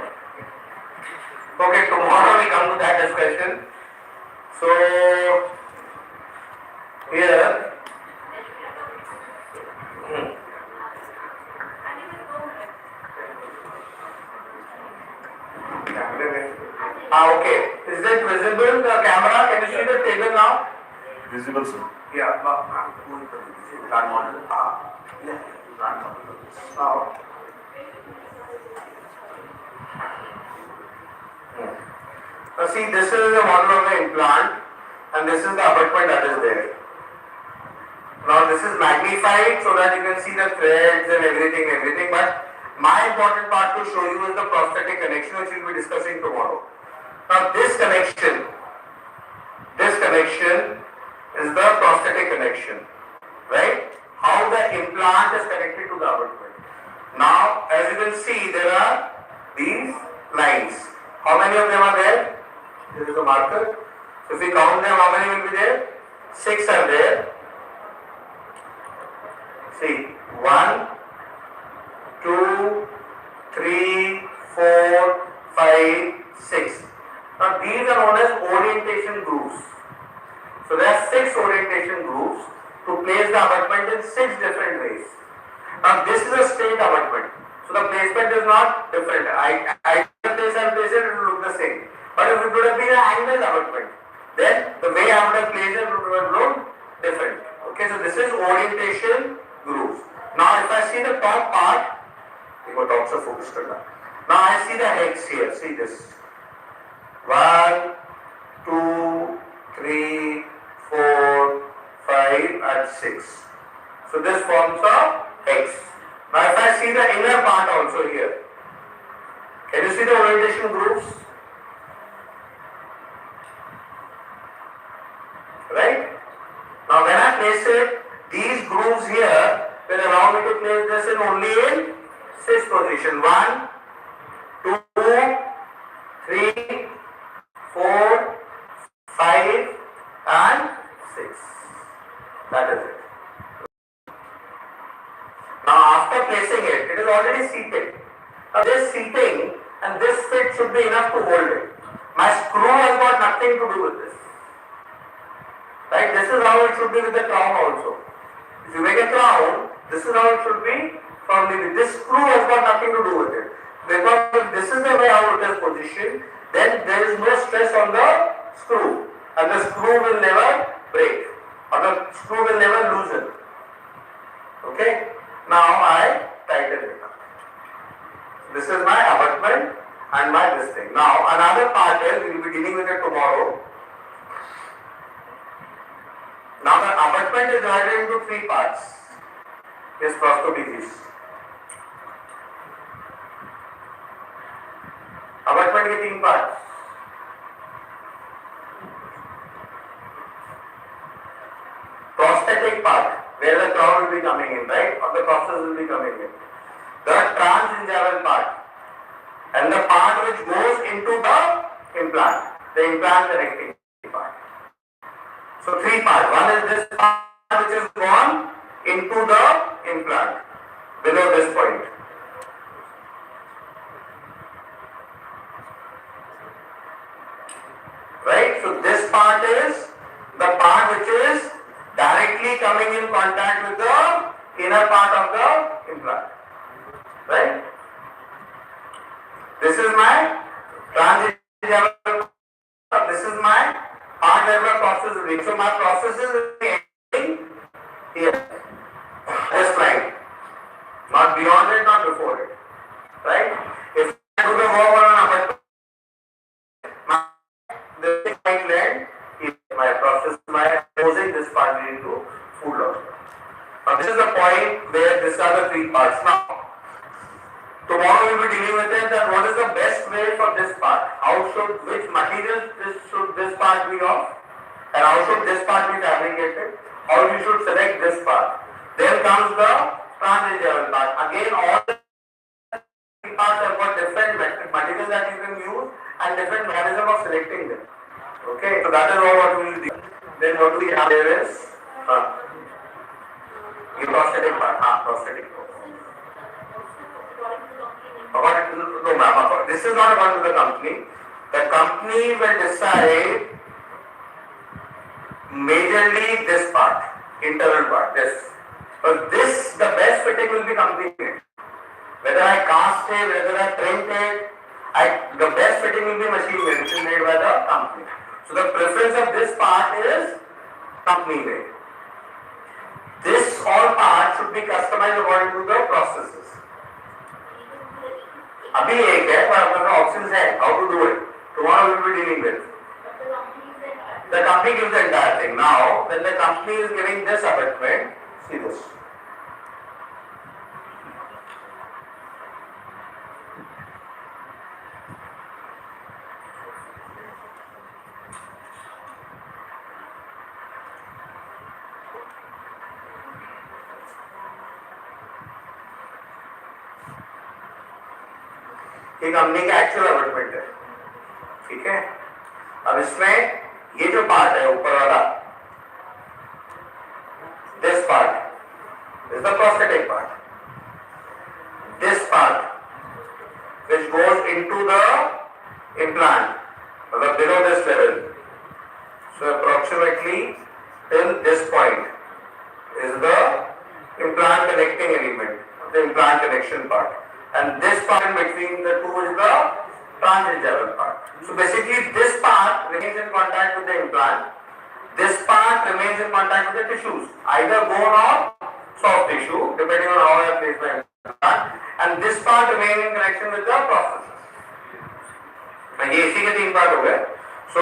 Okay, tomorrow we come to that discussion. So here. Okay. Is that visible? The camera? Can you see the table now? Visible, sir. Yeah. Now. Now see, this is the model of the implant and this is the abutment that is there. Now this is magnified so that you can see the threads and everything. But my important part to show you is the prosthetic connection, which we'll be discussing tomorrow. Now this connection is the prosthetic connection, right? How the implant is connected to the abutment. Now, as you can see, there are these lines. How many of them are there? This is the marker. So if we count them, how many will be there? 6 are there. See, 1, 2, 3, 4, 5, 6. Now these are known as orientation grooves. So there are 6 orientation grooves to place the abutment in 6 different ways. Now this is a straight abutment. So the placement is not different. I place and place it will look the same. But if it would have been an angled abutment, then the way I would have placed it would have looked different. Okay, so this is orientation grooves. Now if I see the top part, focus now I see the heads here. See this. 1, 2, 3, 4, 5 and 6. So this forms a X. Now if I see the inner part also here, can you see the orientation grooves? Right? Now when I place it, these grooves here will allow me to place this in only in 6th position. 1, 2, 3, 4, 5 and 6. That is it. Now after placing it, it is already seated. Now this seating and this fit should be enough to hold it. My screw has got nothing to do with this. Right? This is how it should be with the crown also. If you make a crown, this is how it should be firmly. This screw has got nothing to do with it. Because if this is the way how it is positioned, then there is no stress on the screw. And the screw will never break. Or the screw will never loosen. Okay? Now I tighten it up. This is my abutment and my this thing. Now another part is, we will be dealing with it tomorrow. Now the abutment is divided into 3 parts. Yes, prosthetic please. Abutment के 3 parts. Prosthetic part, where the crown will be coming in, right? Or the process will be coming in. The transgingival part. And the part which goes into the implant. The implant connecting part. So 3 parts. One is this part which is gone into the implant. Below this point. Right? So this part is the part which is directly coming in contact with the inner part of the implant. Right? This is my transgingival part. This is my part where my process is doing. So my process is ending here. This line. Not beyond it, not before it. Right? If I do the work on an abutment, this might land here. My process, my posing this part into food loss. Now this is the point where these are the 3 parts. Now, tomorrow we will be dealing with it that what is the best way for this part? Which material should this part be of? And how should this part be fabricated? How you should select this part? Then comes the transgingival part. Again, all the parts have got different materials that you can use and different mechanism of selecting them. Okay, so that is all what we will do. Then what do we have there is the prosthetic part. Prosthetic part. No ma'am, this is not according to the company. The company will decide majorly this part, internal part, this. But this, the best fitting will be company made. Whether I cast it, whether I print it, the best fitting will be machine made, which is made by the company. So the preference of this part is company made. This all parts should be customized according to the processes. अभी एक है पर अपने पास options है how to do it. Tomorrow we will be dealing with. The company gives the entire thing. Now, when the company is giving this abutment, See this. ये company का actual abutment है, ठीक है। अब इसमें ये जो पार्ट है ऊपर वाला, this part is the prosthetic part. This part which goes into the implant, मतलब below this level. So approximately till this point is the implant connecting element, the implant connection part. And this part in between the two is the transgingival part. So basically this part remains in contact with the implant. This part remains in contact with the tissues, either bone or soft tissue, depending on how I place my implant. And this part remains in connection with the prosthesis. ये इसी के 3 part हो गए. So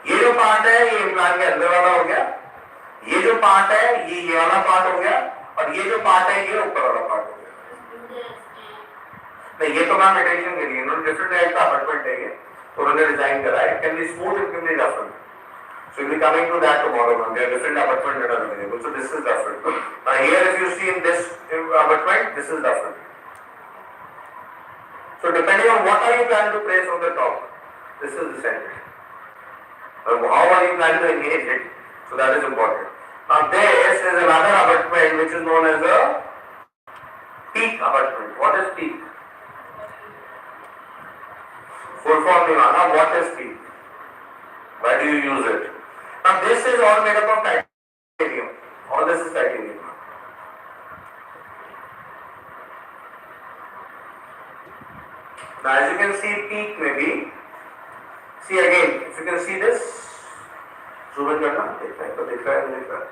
ये जो part है ये implant के अंदर वाला हो गया, ये जो पार्ट है ये वाला पार्ट हो गया, और ये जो पार्ट है ये ऊपर वाला पार्ट हो गया. नहीं, ये तो मैम मेडिटेशन के लिए इन्होंने डिफरेंट टाइप का अपार्टमेंट है, ये तो उन्होंने डिजाइन करा है. Can be smooth, it can be rough. So we'll be coming to that tomorrow. There are different apartments that are available. So this is different. Now here, if you see in this apartment, this is different. So depending on what are you planning to place on the top, this is the center. How are you planning to engage it? So that is important. Now this is another apartment which is known as a peak apartment. What is peak? Full form Nirvana. What is peak? Why do you use it? Now this is all made up of titanium. All this is titanium. Now as you can see, peak maybe. See again, if you can see this, zoom in करना, दिख रहा है.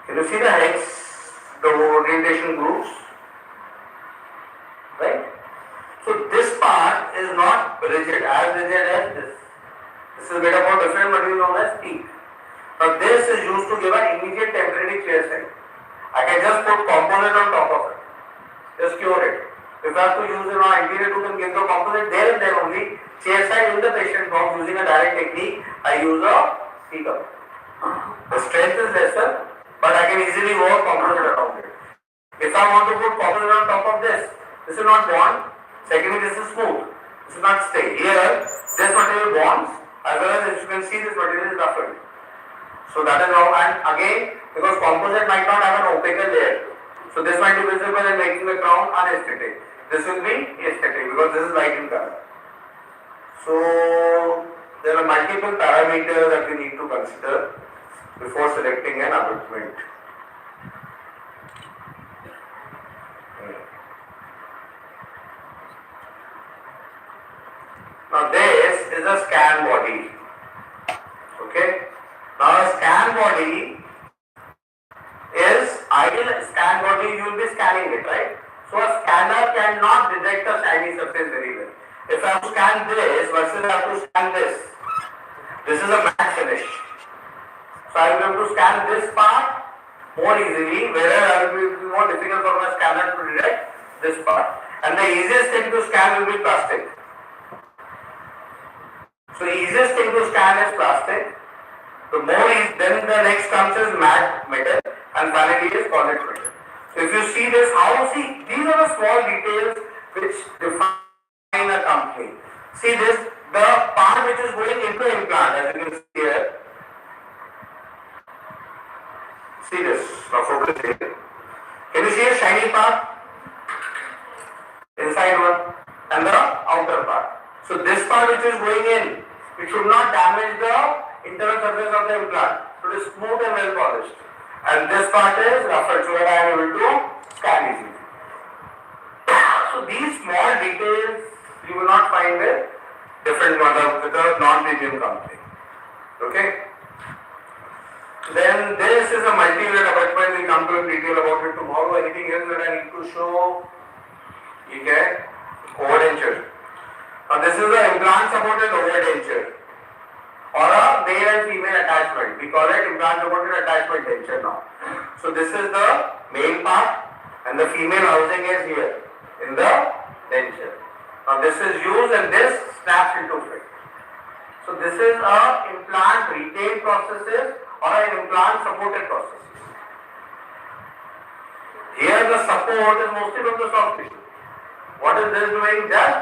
Can you see the hex, the orientation grooves? Right? So this part is not rigid as this. This is made up of different material known as peak. Now this is used to give an immediate temporary chair side. I can just put composite on top of it. Just cure it. If I have to use an anterior tooth and give the composite there and then only, chair side in the patient box using a direct technique, I use a peak up. The strength is lesser, but I can easily work composite around it. If I want to put composite on top of this is not bond. Secondly, this is smooth. This will not stay. Here, this material bonds. As well as you can see, this material is roughened. So that is how, and again, because composite might not have an opaque layer, so this might be visible and making the crown unaesthetic. This will be aesthetic because this is light in color. So there are multiple parameters that we need to consider before selecting an abutment. Now this is a scan body. Okay. Now a scan body is ideal scan body, you will be scanning it, right? So a scanner cannot detect a shiny surface very well. If I have to scan this versus I have to scan this is a matte finish. So I will have to scan this part more easily, whereas it will be more difficult for my scanner to detect this part. And the easiest thing to scan will be plastic. So easiest thing to scan is plastic. The more is, then the next comes is matte metal, and finally is polished metal. So if you see this, these are the small details which define a company. See this, the part which is going into implant, as you can see here. See this, now focus here. Can you see a shiny part? Inside one, and the outer part. So this part which is going in, it should not damage the internal surface of the implant. So it is smooth and well polished. And this part is roughened so that I am able to scan easily. So these small details you will not find with different with a non-premium company. Okay? Then this is a multi-layered abutment. We will come to in detail about it tomorrow. Anything else that I need to show? Overdenture. Now this is the implant supported overdenture or a male and female attachment. We call it implant supported attachment denture now. So this is the male part and the female housing is here in the denture. Now this is used and this snaps into fit. So this is a implant retained processes or an implant supported processes. Here the support is mostly from the soft tissue. What is this doing? Just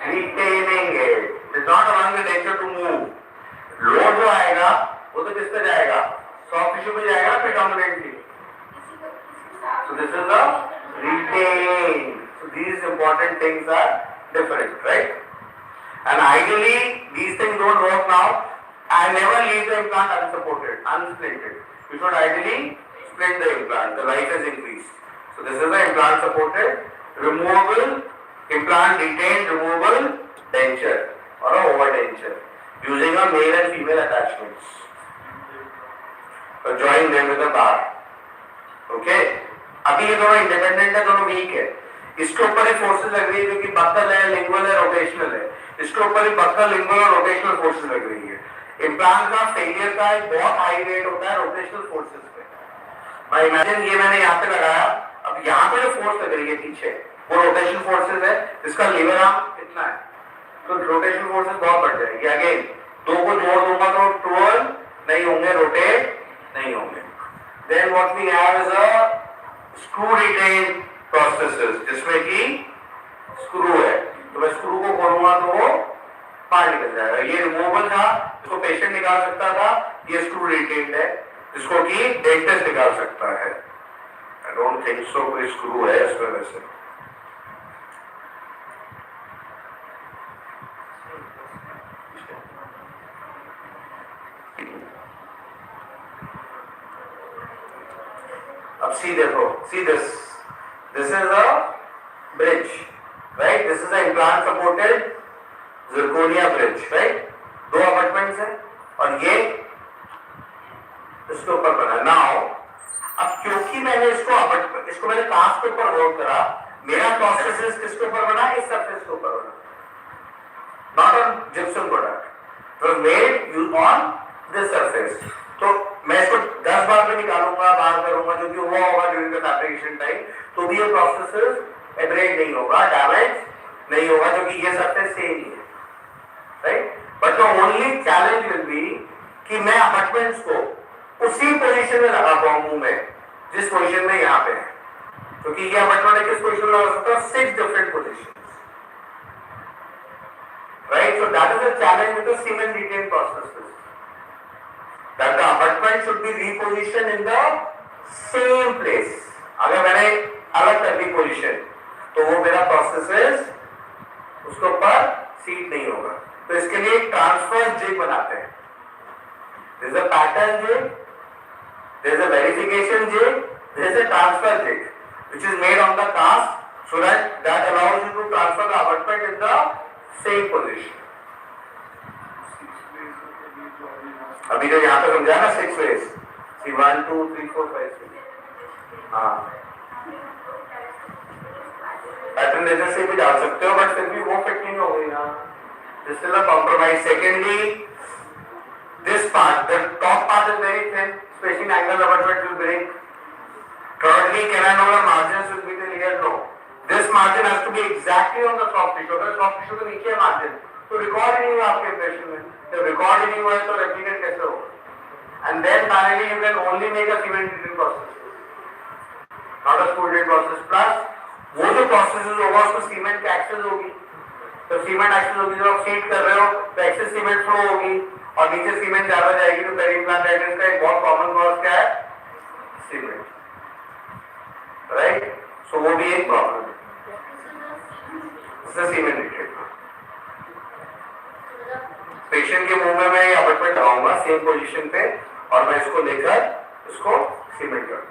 retaining it. It is not allowing the denture to move. Load जो आएगा वो तो किस पे जाएगा? Soft tissue पे जाएगा predominantly. So this is a retain. So these important things are different, right? And ideally these things don't work now. I never leave the implant unsupported, unsplinted. You should ideally split the implant. The life is increased. So this is the implant supported, removable, implant retained, removable denture or a over denture using a male and female attachments. So join them with a bar. Okay? अभी ये दोनों independent है, दोनों week है. इसके ऊपर ही forces लग रही है जो कि बक्कल है, लिंगुअल है, रोटेशनल है. इसके ऊपर ही बक्कल, लिंगुअल और रोटेशनल फोर्सेस लग रही है. इम्प्लांट का फेलियर का एक बहुत हाई रेट होता है रोटेशनल फोर्सेस पे. मैं इमेजिन ये मैंने यहाँ पे लगाया, अब यहाँ पे जो फोर्स लग रही है पीछे वो रोटेशनल फोर्सेस है. इसका लीवर आर्म कितना है तो रोटेशनल फोर्सेस बहुत बढ़ जाएगी. अगेन दो को जोड़ दूंगा तो ट्वेल नहीं होंगे, रोटेट नहीं होंगे. Then what we have is a screw retained processes जिसमें कि स्क्रू है. तो मैं स्क्रू को खोलूंगा तो वो बाहर निकल जाएगा. ये रिमूवल था, इसको पेशेंट निकाल सकता था. ये स्क्रू रिटेन्ड है जिसको कि डेंटिस्ट निकाल सकता है. आई डोंट थिंक सो कोई स्क्रू है इसमें वैसे. अब सी देखो, see this is a bridge, right? This is a implant supported zirconia bridge, right? दो अबटमेंट्स है और ये इसके ऊपर बना. नाउ अब क्योंकि मैंने इसको मैंने कांच के ऊपर वर्क करा, मेरा प्रोसेस किसके ऊपर बना? इस सरफेस के ऊपर बना, नॉट ऑन जिप्सम प्रोडक्ट. तो made use on this surface. तो मैं इसको 10 बार में निकालूंगा, बार करूंगा जो कि हुआ होगा ड्यूरिंग द फैब्रिकेशन टाइम, तो भी ये प्रोसेस एब्रेड नहीं होगा, डैमेज नहीं होगा, क्योंकि ये सरफेस सेम ही है, right? But the only challenge will be कि मैं अबटमेंट्स को उसी पोजीशन में लगा पाऊं मुंह में जिस पोजीशन में यहाँ पे है. क्योंकि ये अबटमेंट किस पोजीशन में लगा सकता है? 6 different positions, right? So that is the challenge with the cement retained processes. That the abutment should be repositioned in the same place. अगर मैंने अलग कर दी पोजीशन तो वो मेरा प्रोसेस उसके ऊपर सीट नहीं होगा. तो इसके लिए ट्रांसफर जिग बनाते हैं. There is a pattern jig, there is a verification jig, there is a transfer jig, which is made on the cast so that allows you to transfer the abutment in the same position. अभी जो यहाँ पे समझा ना 6 ways, see 1 2 3 4 5 6. हाँ, pattern laser से भी डाल सकते हो, बट फिर भी वो फिट नहीं हो गई ना. This is a compromise. Secondly, this part, the top part is very thin, spacing angle abutment will break. Thirdly, can I know the margins will be till here? No. This margin has to be exactly on the soft tissue. अगर soft tissue के नीचे है margin, तो record ही नहीं हुआ आपके impression में. जब रिकॉर्ड ही नहीं हुआ है तो रेप्लिकेट कैसे होगा? And then finally you can only make a cement treating process, not a screw treating process. Plus वो जो process होगा उसमें सीमेंट की एक्सेस होगी. तो सीमेंट एक्सेस होगी, जब आप फीड कर रहे हो तो एक्सेस सीमेंट फ्लो होगी और नीचे सीमेंट ज्यादा जाएगी. तो पेरिइम्प्लांटाइटिस का एक बहुत कॉमन कॉज क्या है? Cement, right? सो वो भी एक प्रॉब्लम है. Cement retain. पेशेंट के मुंह में मैं ये अबटमेंट लगाऊंगा सेम पोजीशन पे और मैं इसको लेकर इसको सीमेंट कर.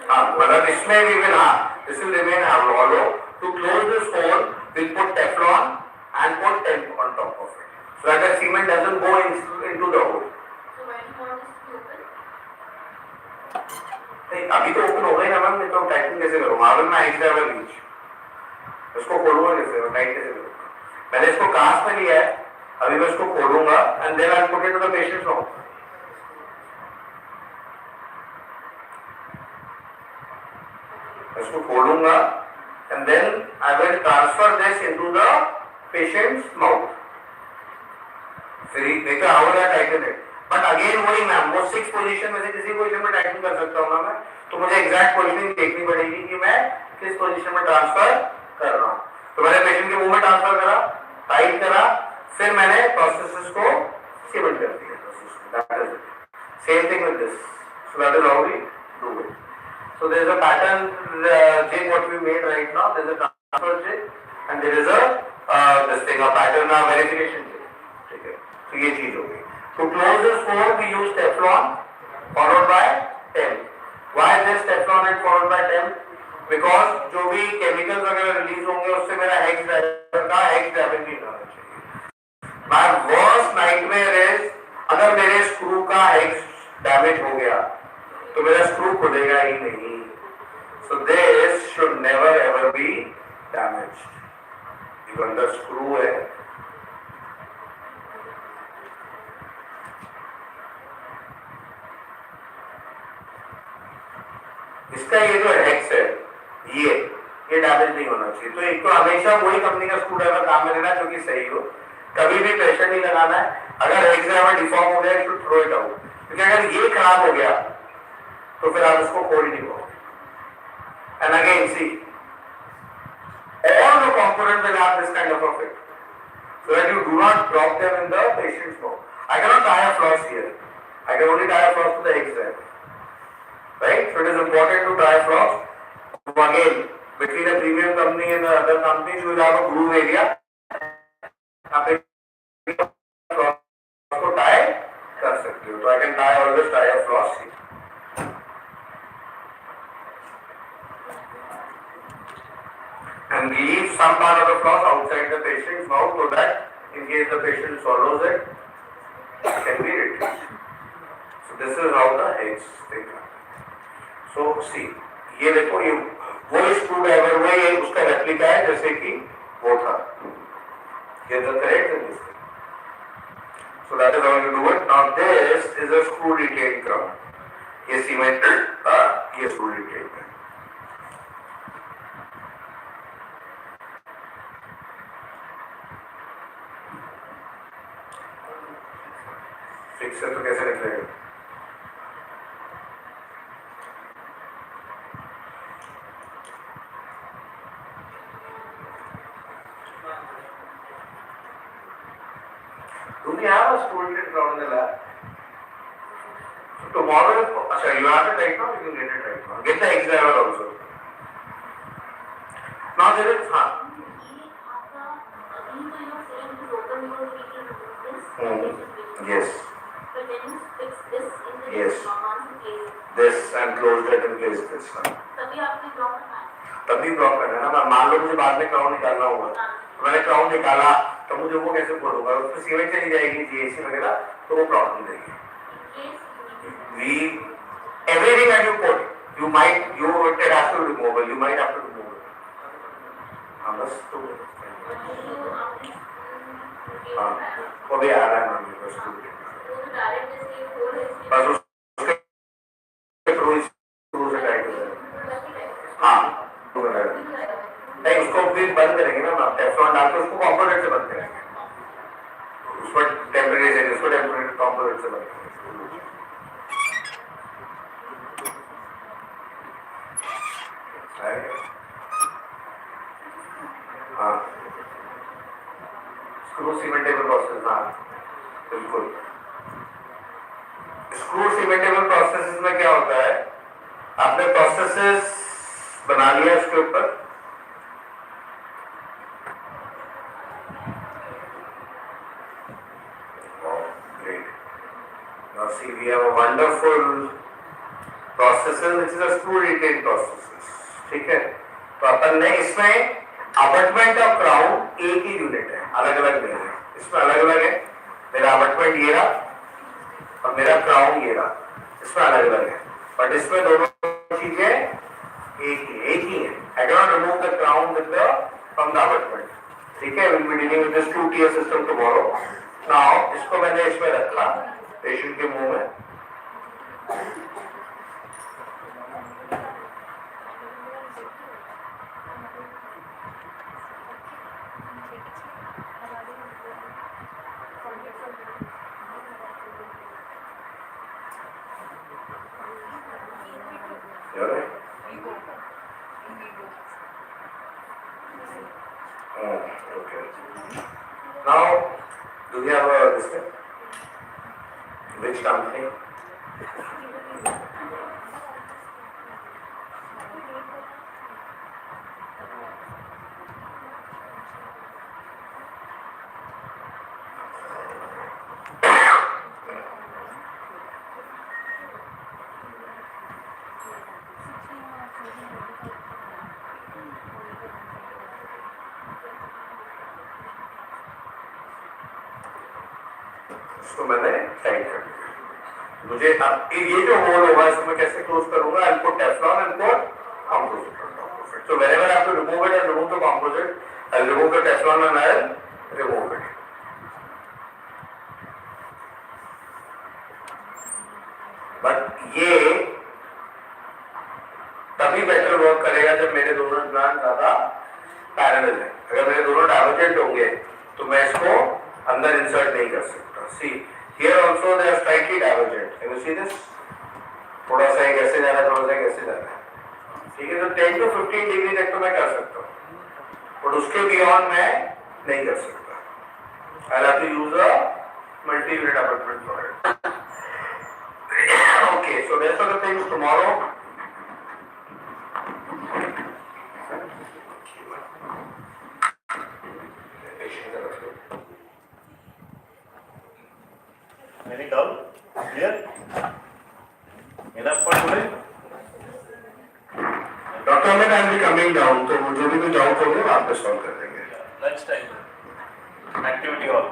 हाँ, मतलब इसमें भी this will remain hollow. To close this hole, we'll put Teflon and put tape on top of it, so that the cement doesn't go into the hole. So when you want this to open? अभी तो open हो गई ना ma'am. तो टाइटिंग कैसे करूँगा? अगर मैं एक लेवल नीचे इसको खोलूंगा कैसे, टाइट कैसे करूँगा? मैंने इसको कांच में लिया है, अभी मैं इसको खोलूंगा and then I put it to the patient's mouth. इसको खोलूंगा and then I will transfer this into the patient's mouth. फिर देखो how will I tighten it. But again वही मैम, वो 6 पोजीशन में से किसी पोजीशन में टाइटन कर सकता हूँ ना मैं. तो मुझे एग्जैक्ट पोजीशनिंग देखनी पड़ेगी कि मैं किस पोजीशन में ट्रांसफर कर रहा हूँ. तो मैंने पेशेंट के मुंह में ट्रांसफर करा, टाइट करा, फिर मैंने प्रोसेसेस को सीमेंट कर दिया. That is it. Same thing with this. So that is how we do it. So there is a pattern jig what we made right now. There is a transfer jig and there is a this thing a pattern verification jig. ठीक है. तो ये चीज हो गई. To close this hole we use Teflon followed by TEM. Why this Teflon and followed by TEM? Because जो भी chemicals वगैरह रिलीज होंगे उससे मेरा hex driver का hex डैमेज नहीं होना चाहिए. My worst nightmare is अगर मेरे स्क्रू का hex डैमेज हो गया तो मेरा स्क्रू खुलेगा ही नहीं. So this should never ever be damaged. ये अंदर स्क्रू है. इसका ये जो हेक्स है ये डैमेज नहीं होना चाहिए. तो एक तो हमेशा वही कंपनी का स्क्रू ड्राइवर काम में लेना जो कि सही हो. कभी भी प्रेशर नहीं लगाना है. अगर हेक्स ड्राइवर डिफॉर्म हो गया तो थ्रो इट आउट. क्योंकि अगर ये खराब हो गया तो फिर आप इसको खोल ही नहीं पाओगे. And again, see, all the components will have this kind of effect, so that you do not drop them in the patient's mouth. I cannot tie a floss here. I can only tie a floss to the exam. Right? So it is important to tie a floss. Again, between a premium company and the other companies, you will have a groove area. आप एक floss को tie कर सकते हो. So I can always tie a floss here. And leave some part of the floss outside the patient's mouth so that in case the patient swallows it, it can be retrieved. So this is how the hex thing happens. So see, ये देखो ये वो screw driver में ये उसका replica है जैसे कि वो था. ये the correct in this thing. So that is how you do it. Now this is a screw retained crown. ये cemented ये screw retained है. फिक्स है तो कैसे निकलेगा? Do we have a student around the lab? So tomorrow, अच्छा, you have it right now. You can get it right now. Get the X driver also. Now there is हाँ. Yes. But then you fix this in the Yes. case. This and close that and place this. तभी आपको block करना है. तभी block करना है ना. मान लो मुझे बाद में क्राउन निकालना होगा. मैंने क्राउन निकाला तो मुझे वो कैसे खोलूंगा? उसमें सीमेंट चली जाएगी, जीएसी वगैरह, तो वो प्रॉब्लम देगी. We everything that you put, it has to be removable. You might have to remove it. हाँ बस तो हाँ वो भी आ रहा है मैम बस तो बस उसके थ्रू से टाइट हो जाए. हाँ तो नहीं उसको भी बंद करेंगे ना मैम. टेफ्लॉन डाल के उसको कॉम्पोनेंट से बंद करेंगे. उसको टेम्परेरी से उसको टेम्परेरी कॉम्पोनेंट से बंद करेंगे. हाँ स्क्रू सीमेंटेबल प्रोसेस. हाँ बिल्कुल. स्क्रू सीमेंटेबल प्रोसेस में क्या होता है? आपने प्रोसेसेस बना लिया इसके ऊपर. Great. Now see we have a wonderful processes which is a screw retained processes. ठीक है. तो अपन ने इसमें अबटमेंट ऑफ क्राउन एक ही यूनिट है, अलग अलग नहीं है. इसमें अलग अलग है. मेरा अबटमेंट ये रहा और मेरा क्राउन ये रहा. इसमें अलग अलग है बट इसमें दोनों चीजें एक ही है. I can not remove the crown with the from the abutment. ठीक है, we'll be dealing with this 2 tier system tomorrow. Now इसको मैंने इसमें रखा पेशेंट के मुंह में. Okay. Now, do we have a this thing? Which company? इसको मैंने टाइट कर दिया. मुझे अब ये जो होल होगा इसको मैं कैसे क्लोज करूंगा? I'll put Teflon and put composite on top of it. So whenever I have to remove it and remove the composite, I'll remove the Teflon and I'll remove it. But ये तभी better work करेगा जब मेरे दोनों gland ज्यादा parallel है. अगर मेरे दोनों डाइवर्जेंट होंगे तो मैं इसको अंदर इंसर्ट नहीं कर सकता. See here also they are slightly divergent. Can you see this? थोड़ा सा एक ऐसे जा रहा है, थोड़ा सा एक ऐसे जा रहा है. ठीक है, तो 10 to 15 डिग्री तक तो मैं कर सकता हूँ, बट उसके बियॉन्ड मैं नहीं कर सकता. I have to use a multi unit abutment for it. Okay, so rest of the things tomorrow. Any doubt? Clear? Enough for today? Doctor Amit I be coming down, तो जो भी कोई डाउट होंगे आप पे सॉल्व कर देंगे. Lunch time. Activity hall.